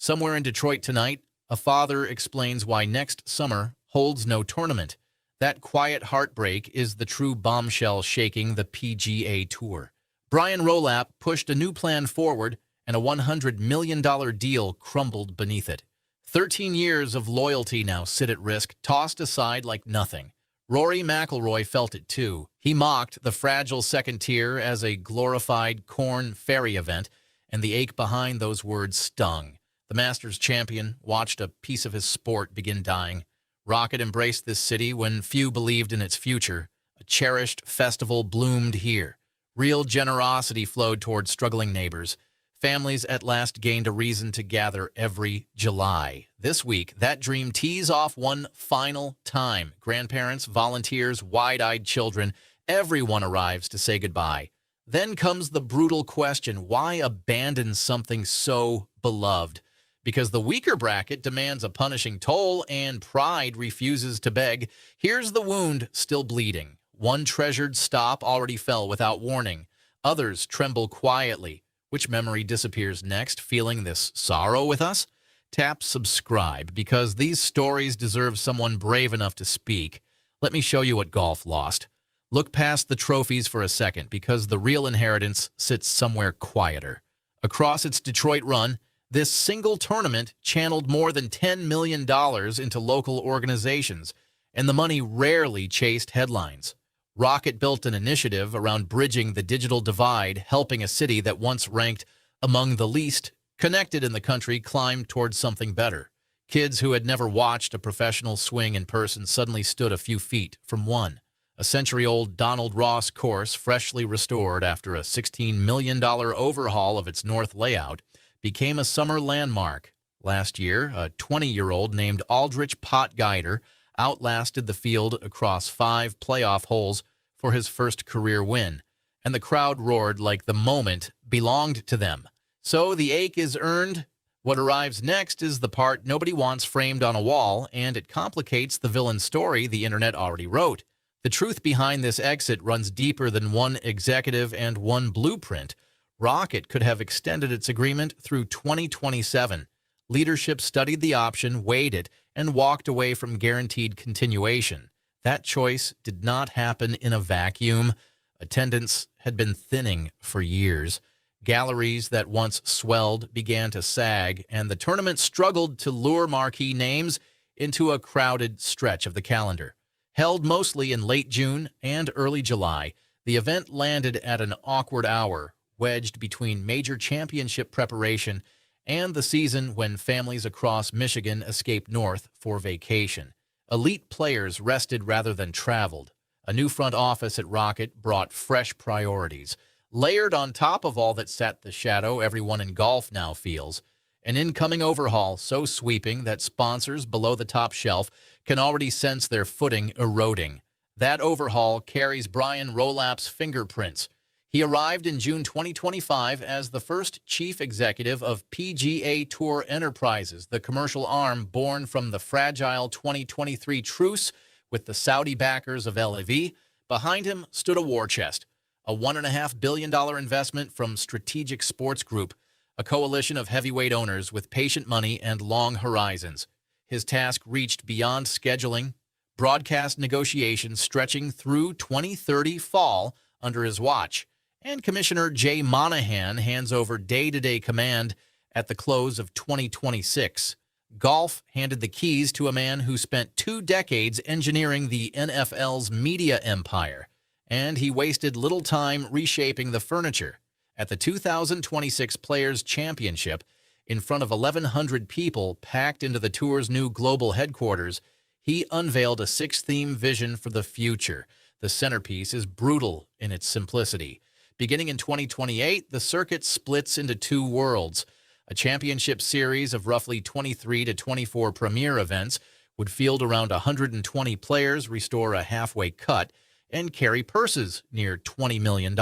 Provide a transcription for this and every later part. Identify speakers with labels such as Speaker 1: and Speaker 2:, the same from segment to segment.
Speaker 1: Somewhere in Detroit tonight, a father explains why next summer holds no tournament. That quiet heartbreak is the true bombshell shaking the PGA Tour. Brian Rolapp pushed a new plan forward, and a $100 million deal crumbled beneath it. 13 years of loyalty now sit at risk, tossed aside like nothing. Rory McIlroy felt it too. He mocked the fragile second tier as a glorified Corn Ferry event, and the ache behind those words stung. The Masters champion watched a piece of his sport begin dying. Rocket embraced this city when few believed in its future. A cherished festival bloomed here. Real generosity flowed toward struggling neighbors. Families at last gained a reason to gather every July. This week, that dream tees off one final time. Grandparents, volunteers, wide-eyed children, everyone arrives to say goodbye. Then comes the brutal question, why abandon something so beloved? Because the weaker bracket demands a punishing toll and pride refuses to beg. Here's the wound still bleeding. One treasured stop already fell without warning. Others tremble quietly. Which memory disappears next, feeling this sorrow with us? Tap subscribe, because these stories deserve someone brave enough to speak. Let me show you what golf lost. Look past the trophies for a second, because the real inheritance sits somewhere quieter. Across its Detroit run, this single tournament channeled more than $10 million into local organizations, and the money rarely chased headlines. Rocket built an initiative around bridging the digital divide, helping a city that once ranked among the least connected in the country climb towards something better. Kids who had never watched a professional swing in person suddenly stood a few feet from one. A century-old Donald Ross course, freshly restored after a $16 million overhaul of its north layout, became a summer landmark. Last year, a 20-year-old named Aldrich Potgieter outlasted the field across 5 playoff holes for his first career win, and the crowd roared like the moment belonged to them. So the ache is earned. What arrives next is the part nobody wants framed on a wall, and it complicates the villain story the internet already wrote. The truth behind this exit runs deeper than one executive and one blueprint. Rocket could have extended its agreement through 2027. Leadership studied the option, weighed it, and walked away from guaranteed continuation. That choice did not happen in a vacuum. Attendance had been thinning for years. Galleries that once swelled began to sag, and the tournament struggled to lure marquee names into a crowded stretch of the calendar. Held mostly in late June and early July, the event landed at an awkward hour, wedged between major championship preparation and the season when families across Michigan escaped north for vacation. Elite players rested rather than traveled. A new front office at Rocket brought fresh priorities. Layered on top of all that sat the shadow everyone in golf now feels, an incoming overhaul so sweeping that sponsors below the top shelf can already sense their footing eroding. That overhaul carries Brian Rolapp's fingerprints. He arrived in June 2025 as the first chief executive of PGA Tour Enterprises, the commercial arm born from the fragile 2023 truce with the Saudi backers of LIV. Behind him stood a war chest, a $1.5 billion investment from Strategic Sports Group, a coalition of heavyweight owners with patient money and long horizons. His task reached beyond scheduling, broadcast negotiations stretching through 2030 fall under his watch. And Commissioner Jay Monahan hands over day-to-day command at the close of 2026. Golf handed the keys to a man who spent 2 decades engineering the NFL's media empire, and he wasted little time reshaping the furniture. At the 2026 Players' Championship, in front of 1,100 people packed into the tour's new global headquarters, he unveiled a 6-theme vision for the future. The centerpiece is brutal in its simplicity. Beginning in 2028, the circuit splits into 2 worlds. A championship series of roughly 23 to 24 premier events would field around 120 players, restore a halfway cut, and carry purses near $20 million.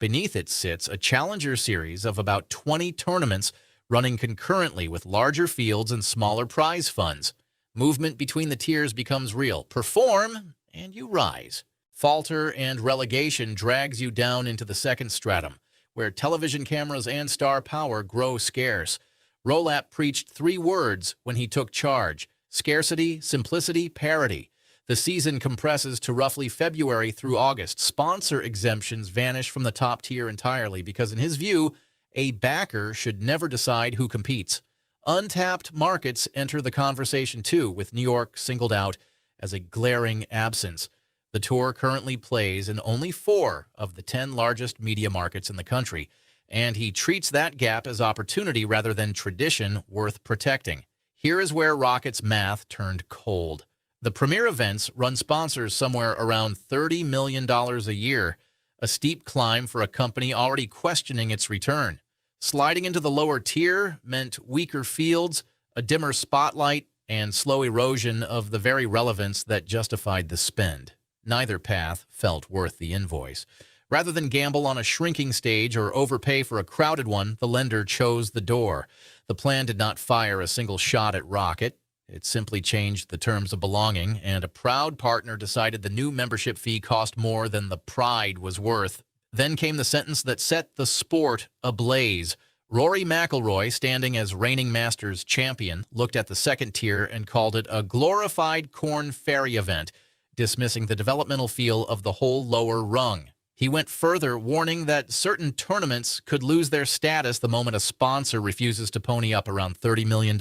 Speaker 1: Beneath it sits a challenger series of about 20 tournaments running concurrently with larger fields and smaller prize funds. Movement between the tiers becomes real. Perform, and you rise. Falter and relegation drags you down into the second stratum, where television cameras and star power grow scarce. Rolapp preached 3 words when he took charge: scarcity, simplicity, parity. The season compresses to roughly February through August. Sponsor exemptions vanish from the top tier entirely because, in his view, a backer should never decide who competes. Untapped markets enter the conversation too, with New York singled out as a glaring absence. The tour currently plays in only 4 of the 10 largest media markets in the country, and he treats that gap as opportunity rather than tradition worth protecting. Here is where Rocket's math turned cold. The premier events run sponsors somewhere around $30 million a year, a steep climb for a company already questioning its return. Sliding into the lower tier meant weaker fields, a dimmer spotlight, and slow erosion of the very relevance that justified the spend. Neither path felt worth the invoice. Rather than gamble on a shrinking stage or overpay for a crowded one, the lender chose the door. The plan did not fire a single shot at Rocket. It simply changed the terms of belonging, and a proud partner decided the new membership fee cost more than the pride was worth. Then came the sentence that set the sport ablaze. Rory McIlroy, standing as reigning Masters champion, looked at the second tier and called it a glorified Corn Ferry event, dismissing the developmental feel of the whole lower rung. He went further, warning that certain tournaments could lose their status the moment a sponsor refuses to pony up around $30 million.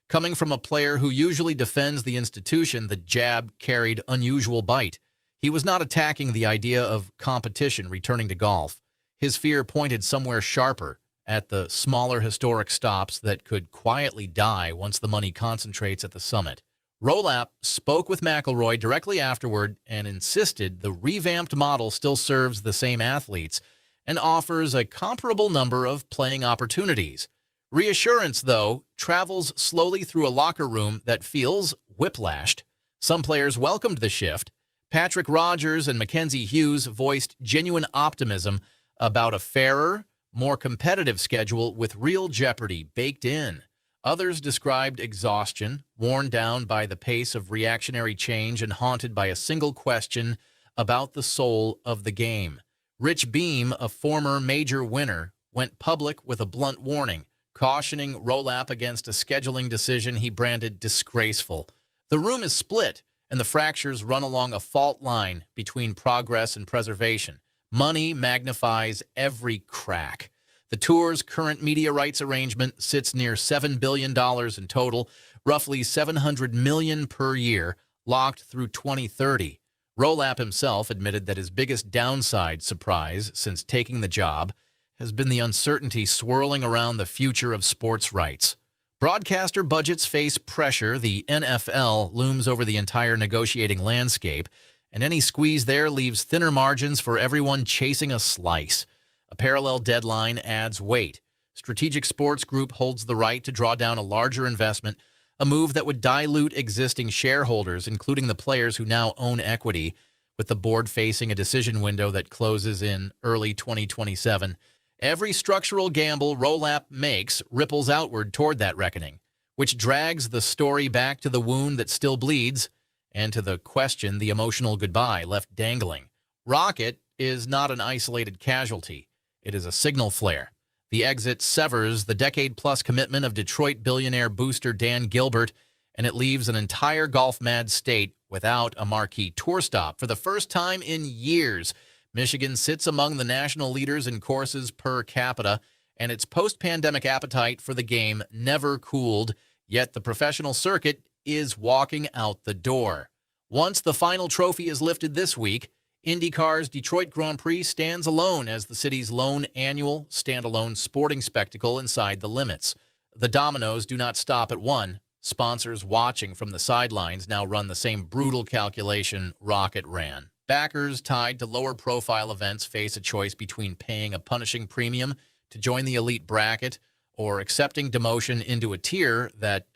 Speaker 1: Coming from a player who usually defends the institution, the jab carried unusual bite. He was not attacking the idea of competition returning to golf. His fear pointed somewhere sharper, at the smaller historic stops that could quietly die once the money concentrates at the summit. Rolapp spoke with McIlroy directly afterward and insisted the revamped model still serves the same athletes and offers a comparable number of playing opportunities. Reassurance, though, travels slowly through a locker room that feels whiplashed. Some players welcomed the shift. Patrick Rogers and Mackenzie Hughes voiced genuine optimism about a fairer, more competitive schedule with real jeopardy baked in. Others described exhaustion, worn down by the pace of reactionary change and haunted by a single question about the soul of the game. Rich Beam, a former major winner, went public with a blunt warning, cautioning Rolapp against a scheduling decision he branded disgraceful. The room is split, and the fractures run along a fault line between progress and preservation. Money magnifies every crack. The tour's current media rights arrangement sits near $7 billion in total, roughly $700 million per year, locked through 2030. Rolapp himself admitted that his biggest downside surprise since taking the job has been the uncertainty swirling around the future of sports rights. Broadcaster budgets face pressure. The NFL looms over the entire negotiating landscape, and any squeeze there leaves thinner margins for everyone chasing a slice. A parallel deadline adds weight. Strategic Sports Group holds the right to draw down a larger investment, a move that would dilute existing shareholders, including the players who now own equity, with the board facing a decision window that closes in early 2027. Every structural gamble Rolapp makes ripples outward toward that reckoning, which drags the story back to the wound that still bleeds and to the question the emotional goodbye left dangling. Rocket is not an isolated casualty. It is a signal flare. The exit severs the decade-plus commitment of Detroit billionaire booster Dan Gilbert, and it leaves an entire golf-mad state without a marquee tour stop. For the first time in years, Michigan sits among the national leaders in courses per capita, and its post-pandemic appetite for the game never cooled, yet the professional circuit is walking out the door. Once the final trophy is lifted this week, IndyCar's Detroit Grand Prix stands alone as the city's lone annual standalone sporting spectacle inside the limits. The dominoes do not stop at one. Sponsors watching from the sidelines now run the same brutal calculation Rocket ran. Backers tied to lower-profile events face a choice between paying a punishing premium to join the elite bracket or accepting demotion into a tier that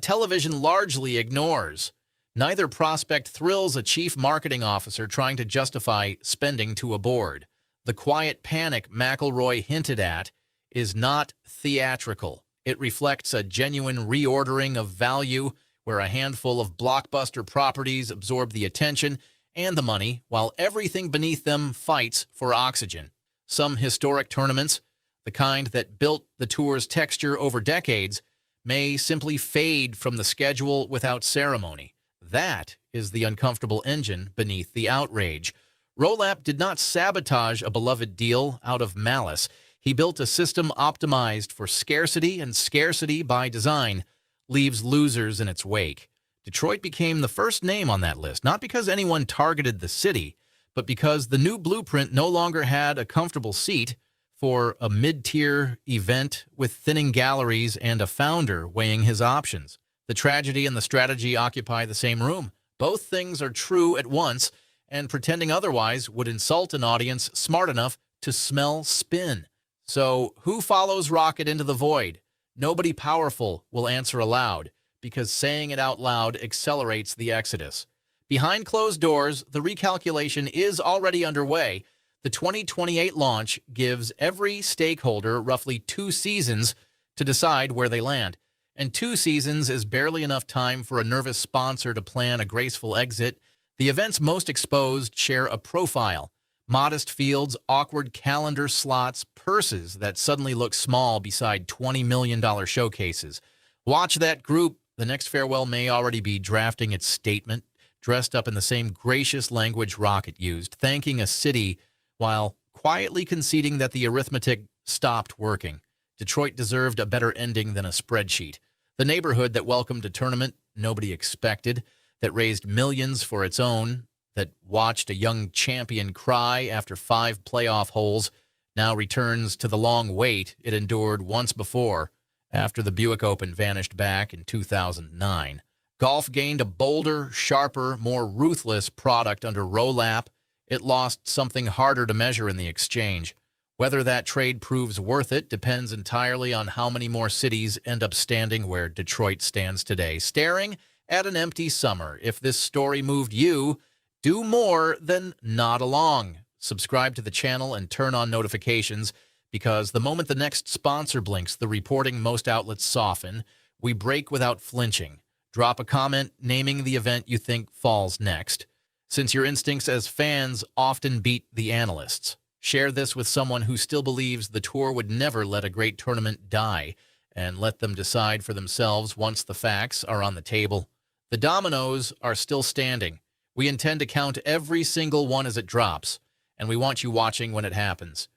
Speaker 1: television largely ignores. Neither prospect thrills a chief marketing officer trying to justify spending to a board. The quiet panic McIlroy hinted at is not theatrical. It reflects a genuine reordering of value where a handful of blockbuster properties absorb the attention and the money, while everything beneath them fights for oxygen. Some historic tournaments, the kind that built the tour's texture over decades, may simply fade from the schedule without ceremony. That is the uncomfortable engine beneath the outrage. Rolapp did not sabotage a beloved deal out of malice. He built a system optimized for scarcity, and scarcity, by design, leaves losers in its wake. Detroit became the first name on that list, not because anyone targeted the city, but because the new blueprint no longer had a comfortable seat for a mid-tier event with thinning galleries and a founder weighing his options. The tragedy and the strategy occupy the same room. Both things are true at once, and pretending otherwise would insult an audience smart enough to smell spin. So, who follows Rocket into the void? Nobody powerful will answer aloud, because saying it out loud accelerates the exodus. Behind closed doors, the recalculation is already underway. The 2028 launch gives every stakeholder roughly 2 seasons to decide where they land. And 2 seasons is barely enough time for a nervous sponsor to plan a graceful exit. The events most exposed share a profile: modest fields, awkward calendar slots, purses that suddenly look small beside $20 million showcases. Watch that group. The next farewell may already be drafting its statement, dressed up in the same gracious language Rocket used, thanking a city while quietly conceding that the arithmetic stopped working. Detroit deserved a better ending than a spreadsheet. The neighborhood that welcomed a tournament nobody expected, that raised millions for its own, that watched a young champion cry after 5 playoff holes, now returns to the long wait it endured once before, after the Buick Open vanished back in 2009. Golf gained a bolder, sharper, more ruthless product under Rolapp. It lost something harder to measure in the exchange. Whether that trade proves worth it depends entirely on how many more cities end up standing where Detroit stands today, staring at an empty summer. If this story moved you, do more than nod along. Subscribe to the channel and turn on notifications, because the moment the next sponsor blinks, the reporting most outlets soften. We break without flinching. Drop a comment naming the event you think falls next, since your instincts as fans often beat the analysts. Share this with someone who still believes the tour would never let a great tournament die, and let them decide for themselves once the facts are on the table. The dominoes are still standing. We intend to count every single one as it drops, and we want you watching when it happens.